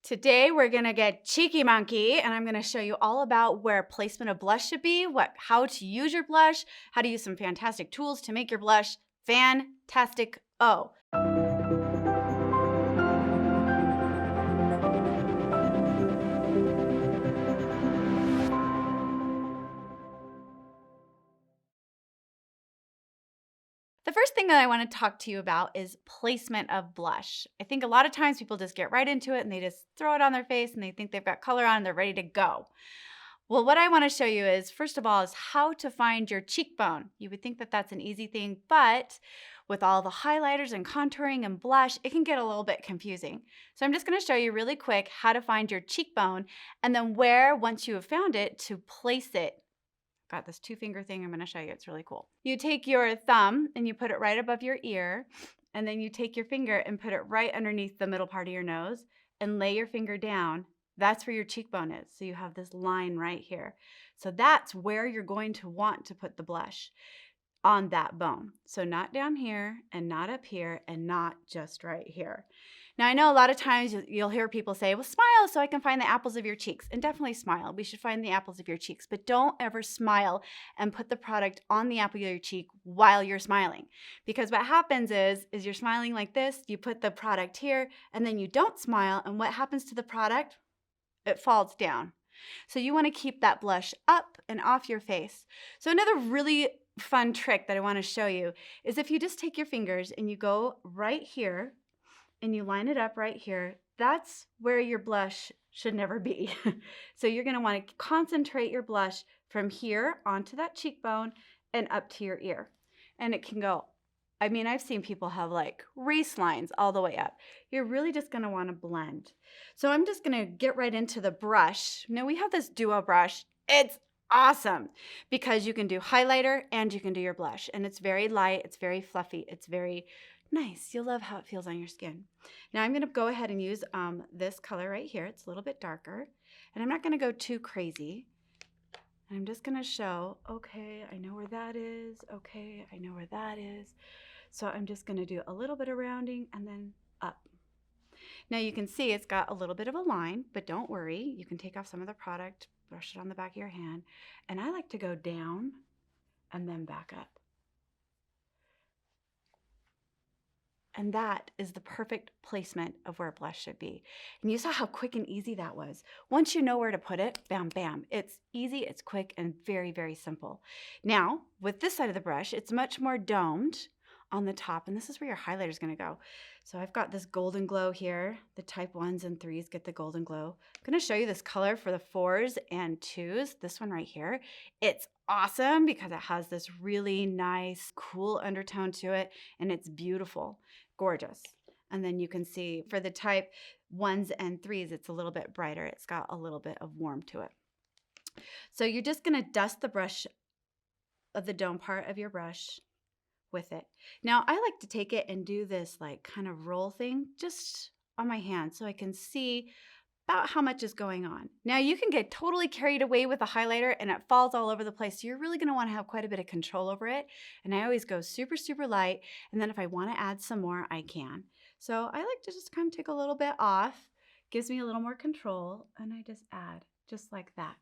Today we're gonna get cheeky monkey and I'm gonna show you all about where placement of blush should be, how to use your blush, how to use some fantastic tools to make your blush fantastic. Oh. The first thing that I want to talk to you about is placement of blush. I think a lot of times people just get right into it and they just throw it on their face and they think they've got color on and they're ready to go. Well, what I want to show you is, first of all, is how to find your cheekbone. You would think that that's an easy thing, but with all the highlighters and contouring and blush, it can get a little bit confusing. So I'm just going to show you really quick how to find your cheekbone and then where, once you have found it, to place it. Got this 2-finger thing I'm going to show you. It's really cool. You take your thumb and you put it right above your ear, and then you take your finger and put it right underneath the middle part of your nose and lay your finger down. That's where your cheekbone is. So you have this line right here. So that's where you're going to want to put the blush, on that bone. So not down here and not up here and not just right here. Now I know a lot of times you'll hear people say, well, smile so I can find the apples of your cheeks. And definitely smile. We should find the apples of your cheeks. But don't ever smile and put the product on the apple of your cheek while you're smiling. Because what happens is you're smiling like this, you put the product here, and then you don't smile. And what happens to the product? It falls down. So you want to keep that blush up and off your face. So another really fun trick that I want to show you is if you just take your fingers and you go right here and you line it up right here, that's where your blush should never be. So you're going to want to concentrate your blush from here onto that cheekbone and up to your ear. And it can go, I mean, I've seen people have like race lines all the way up. You're really just going to want to blend. So I'm just going to get right into the brush. Now we have this duo brush. It's awesome because you can do highlighter and you can do your blush. And it's very light. It's very fluffy. It's very nice. You'll love how it feels on your skin. Now I'm going to go ahead and use this color right here. It's a little bit darker. And I'm not going to go too crazy. I'm just going to show, okay, I know where that is. Okay, I know where that is. So I'm just going to do a little bit of rounding and then up. Now you can see it's got a little bit of a line, but don't worry. You can take off some of the product, brush it on the back of your hand. And I like to go down and then back up. And that is the perfect placement of where blush should be. And you saw how quick and easy that was. Once you know where to put it, bam, bam. It's easy, it's quick, and very, very simple. Now, with this side of the brush, it's much more domed on the top, and this is where your highlighter is going to go. So I've got this golden glow here. The type 1s and 3s get the golden glow. I'm going to show you this color for the 4s and 2s. This one right here. It's awesome because it has this really nice, cool undertone to it, and it's beautiful, gorgeous. And then you can see for the type 1s and 3s, it's a little bit brighter. It's got a little bit of warmth to it. So you're just going to dust the brush of the dome part of your brush with it. Now I like to take it and do this like kind of roll thing just on my hand so I can see about how much is going on. Now you can get totally carried away with a highlighter and it falls all over the place. So you're really going to want to have quite a bit of control over it. And I always go super, super light. And then if I want to add some more, I can. So I like to just kind of take a little bit off. Gives me a little more control. And I just add just like that.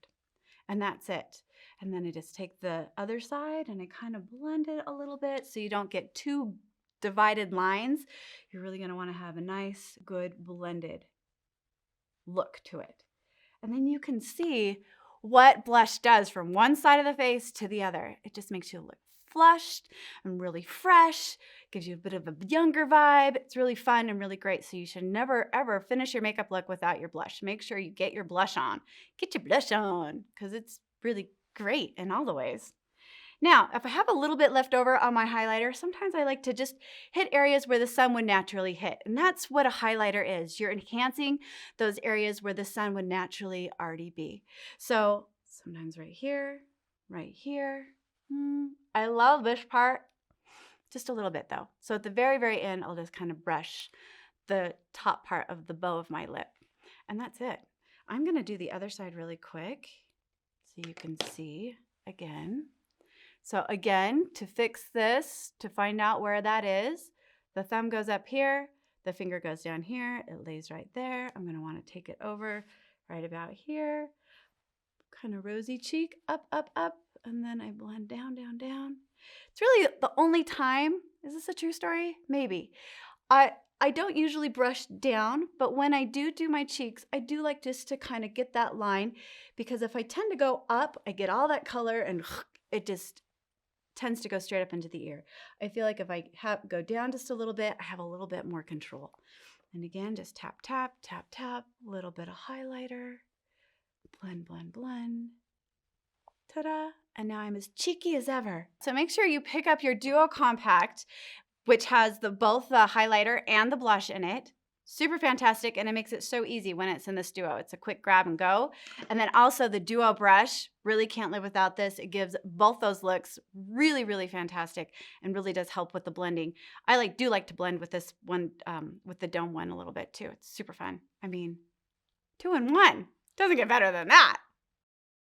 And that's it. And then I just take the other side and I kind of blend it a little bit so you don't get two divided lines. You're really going to want to have a nice, good blended look to it. And then you can see what blush does from one side of the face to the other. It just makes you look flushed and really fresh, gives you a bit of a younger vibe. It's really fun and really great. So you should never, ever finish your makeup look without your blush. Make sure you get your blush on. Get your blush on because it's really great in all the ways. Now, if I have a little bit left over on my highlighter, sometimes I like to just hit areas where the sun would naturally hit. And that's what a highlighter is. You're enhancing those areas where the sun would naturally already be. So sometimes right here, right here. I love this part. Just a little bit though. So at the very, very end, I'll just kind of brush the top part of the bow of my lip. And that's it. I'm going to do the other side really quick so you can see again. So again, to fix this, to find out where that is, the thumb goes up here, The finger goes down here. It lays right there. I'm going to want to take it over right about here. Kind of rosy cheek, up, up, up. And then I blend down, down, down. It's really the only time, is this a true story? Maybe. I don't usually brush down, but when I do my cheeks, I do like just to kind of get that line, because if I tend to go up, I get all that color and it just tends to go straight up into the ear. I feel like if I go down just a little bit, I have a little bit more control. And again, just tap, tap, tap, tap, a little bit of highlighter, blend, blend, blend. Ta-da! And now I'm as cheeky as ever. So make sure you pick up your Duo Compact, which has both the highlighter and the blush in it. Super fantastic, and it makes it so easy when it's in this Duo. It's a quick grab and go. And then also the Duo brush, really can't live without this. It gives both those looks really, really fantastic and really does help with the blending. I do like to blend with this one, with the dome one a little bit too. It's super fun. I mean, 2 in 1. Doesn't get better than that.